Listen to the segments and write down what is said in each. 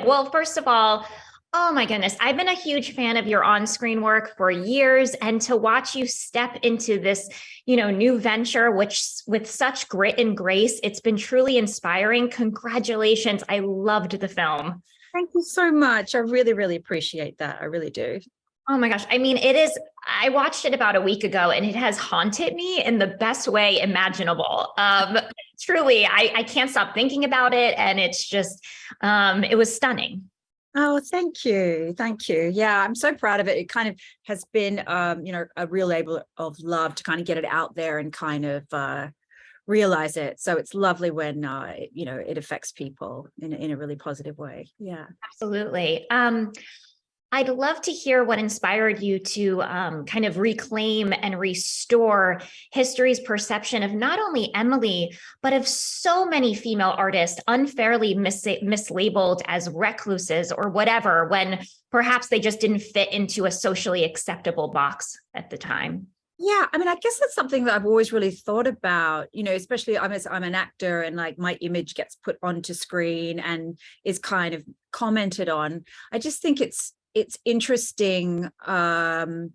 Well, first of all, oh my goodness, I've been a huge fan of your on-screen work for years, and to watch you step into this, new venture, which with such grit and grace, it's been truly inspiring. Congratulations. I loved the film. Thank you so much. I really, really appreciate that. I really do. Oh my gosh. I mean, I watched it about a week ago and it has haunted me in the best way imaginable. Truly, I can't stop thinking about it. And it's just, it was stunning. Oh, thank you. Thank you. Yeah, I'm so proud of it. It kind of has been, a real labor of love to kind of get it out there and kind of realize it. So it's lovely when, it affects people in a really positive way. Yeah. Absolutely. I'd love to hear what inspired you to kind of reclaim and restore history's perception of not only Emily, but of so many female artists unfairly mislabeled as recluses or whatever, when perhaps they just didn't fit into a socially acceptable box at the time. Yeah, I mean, I guess that's something that I've always really thought about, especially I'm an actor and like my image gets put onto screen and is kind of commented on. I just think it's interesting to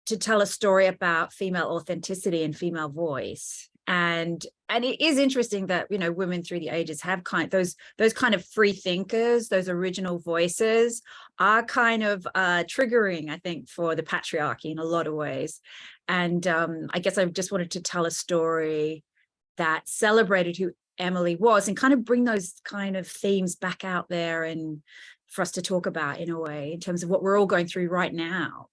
tell a story about female authenticity and female voice. And it is interesting that, women through the ages have those kind of free thinkers, those original voices are kind of triggering, I think, for the patriarchy in a lot of ways. And I guess I just wanted to tell a story that celebrated who Emily was and kind of bring those kind of themes back out there and for us to talk about in a way, in terms of what we're all going through right now.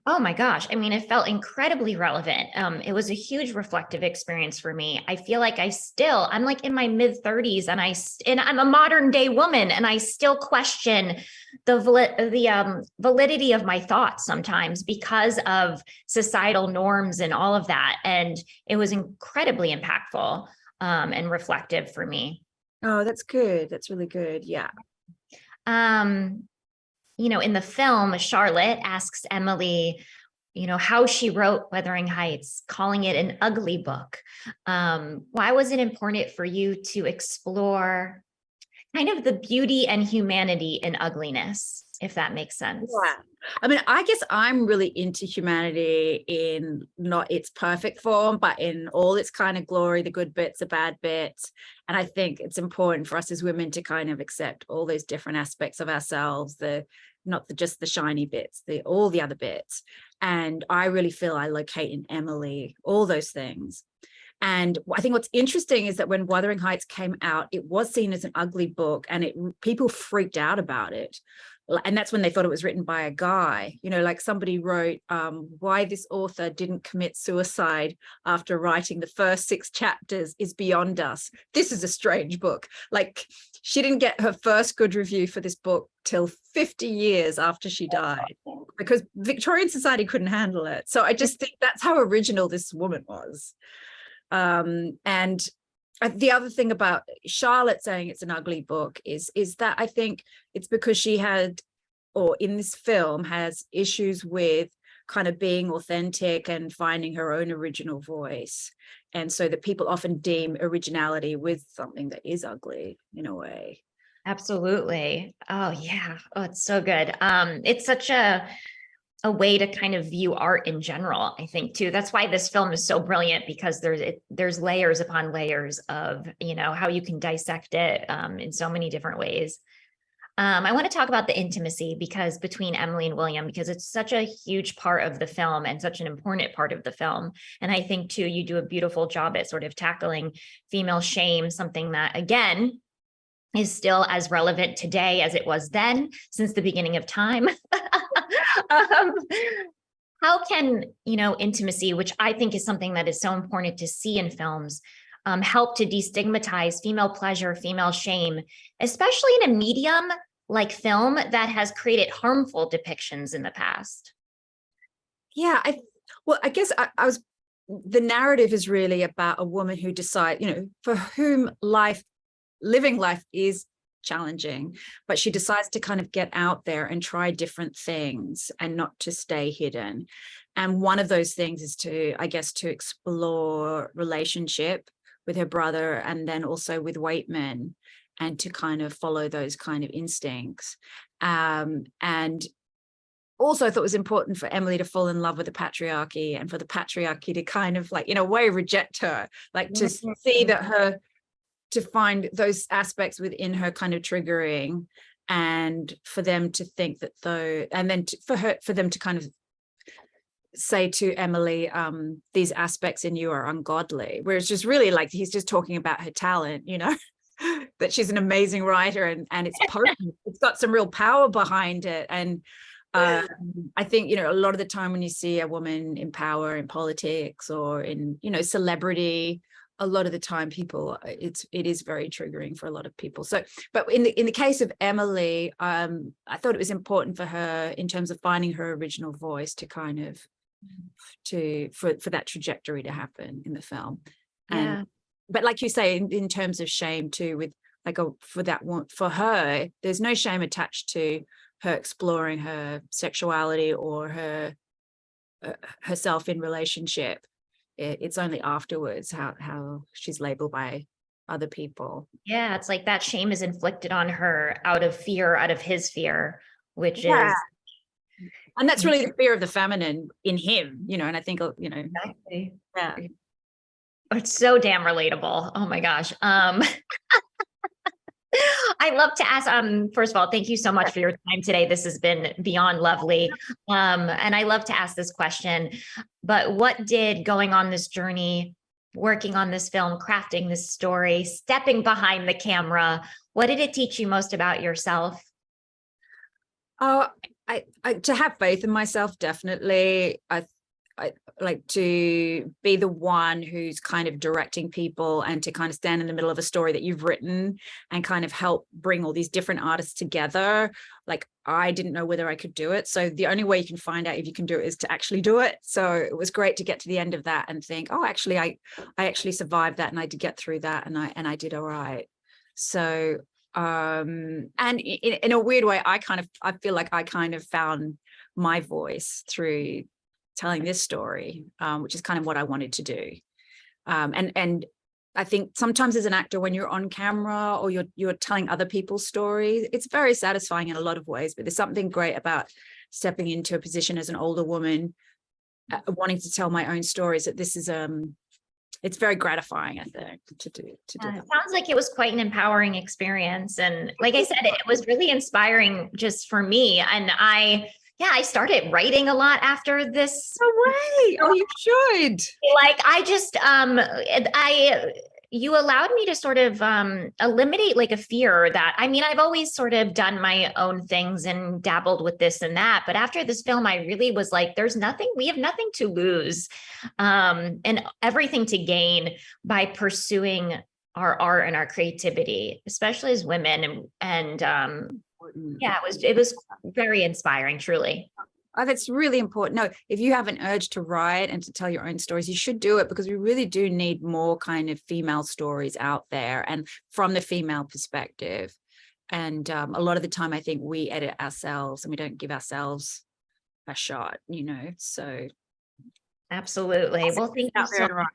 Oh my gosh. I mean, it felt incredibly relevant. It was a huge reflective experience for me. I feel like I'm like in my mid 30s and I'm a modern day woman and I still question the validity of my thoughts sometimes because of societal norms and all of that. And it was incredibly impactful and reflective for me. Oh, that's good. That's really good. Yeah. In the film, Charlotte asks Emily, how she wrote Wuthering Heights, calling it an ugly book. Why was it important for you to explore kind of the beauty and humanity in ugliness, if that makes sense? Yeah. I mean, I guess I'm really into humanity in not its perfect form, but in all its kind of glory, the good bits, the bad bits. And I think it's important for us as women to kind of accept all those different aspects of ourselves, just the shiny bits, all the other bits. And I really feel I locate in Emily all those things. And I think what's interesting is that when Wuthering Heights came out, it was seen as an ugly book and people freaked out about it. And that's when they thought it was written by a guy, like somebody wrote why this author didn't commit suicide after writing the first 6 chapters is beyond us. This is a strange book. Like, she didn't get her first good review for this book till 50 years after she died because Victorian society couldn't handle it. So I just think that's how original this woman was. And the other thing about Charlotte saying it's an ugly book is that I think it's because she in this film has issues with kind of being authentic and finding her own original voice. And so that people often deem originality with something that is ugly in a way. Absolutely. Oh yeah. Oh, it's so good. It's such a way to kind of view art in general, I think too. That's why this film is so brilliant, because there's layers upon layers of, how you can dissect it in so many different ways. I want to talk about the intimacy between Emily and William, because it's such a huge part of the film and such an important part of the film. And I think too, you do a beautiful job at sort of tackling female shame, something that again is still as relevant today as it was then, since the beginning of time. How can, intimacy, which I think is something that is so important to see in films, help to destigmatize female pleasure, female shame, especially in a medium like film that has created harmful depictions in the past? Yeah, I guess the narrative is really about a woman who decides, for whom living life is challenging, but she decides to kind of get out there and try different things and not to stay hidden. And one of those things is to explore relationship with her brother and then also with white men. and to kind of follow those kind of instincts. And also I thought it was important for Emily to fall in love with the patriarchy, and for the patriarchy to kind of like, in a way, reject her, like to see that her, to find those aspects within her kind of triggering, and for them to think that though, and then for them to kind of say to Emily, these aspects in you are ungodly, where it's just really like he's just talking about her talent, you know, that she's an amazing writer, and it's potent, it's got some real power behind it. And I think, you know, a lot of the time when you see a woman in power in politics or in, you know, celebrity, a lot of the time people, it is very triggering for a lot of people. So, but in the case of Emily, I thought it was important for her, in terms of finding her original voice, to kind of for that trajectory to happen in the film. And but like you say, in terms of shame too, with like for that one, for her, there's no shame attached to her exploring her sexuality or her herself in relationship. It's only afterwards how she's labeled by other people. Yeah, it's like that shame is inflicted on her out of fear, out of his fear, which is, and that's really the fear of the feminine in him, you know. And I think, you know, exactly. yeah, It's so damn relatable. Oh my gosh. I love to ask, first of all, thank you so much for your time today. This has been beyond lovely. And I love to ask this question, but what did going on this journey, working on this film, crafting this story, stepping behind the camera, what did it teach you most about yourself? I to have faith in myself, definitely. I like to be the one who's kind of directing people, and to kind of stand in the middle of a story that you've written and kind of help bring all these different artists together. Like, I didn't know whether I could do it. So the only way you can find out if you can do it is to actually do it. So it was great to get to the end of that and think, oh, actually, I actually survived that, and I did get through that, and I did all right. So and in a weird way, I feel like I kind of found my voice through telling this story, which is kind of what I wanted to do. And I think sometimes as an actor, when you're on camera or you're telling other people's stories, it's very satisfying in a lot of ways, but there's something great about stepping into a position as an older woman, wanting to tell my own stories, that this is it's very gratifying, I think, to do that. It sounds like it was quite an empowering experience. And like I said, it was really inspiring just for me. And I started writing a lot after this. No way. Oh, you should. Like, I just, you allowed me to sort of eliminate like a fear that, I mean, I've always sort of done my own things and dabbled with this and that. But after this film, I really was like, we have nothing to lose, and everything to gain by pursuing our art and our creativity, especially as women. And yeah, it was very inspiring, truly. Oh, that's really important. No, if you have an urge to write and to tell your own stories, you should do it, because we really do need more kind of female stories out there, and from the female perspective. And a lot of the time, I think we edit ourselves and we don't give ourselves a shot, you know. So absolutely. Well, thank you so much.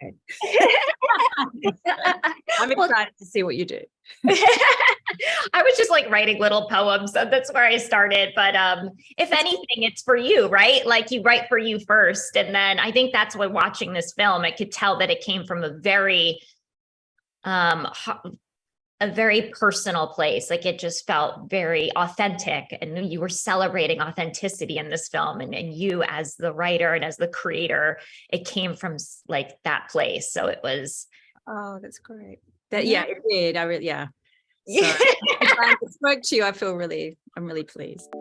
I'm excited to see what you do. I was just like writing little poems. So that's where I started. But if anything, it's for you, right? Like, you write for you first. And then I think that's what, watching this film, I could tell that it came from a very personal place. Like, it just felt very authentic, and you were celebrating authenticity in this film, and you as the writer and as the creator, it came from like that place. So it was. Oh, that's great. It did. So I'm glad I spoke to you. I'm really pleased.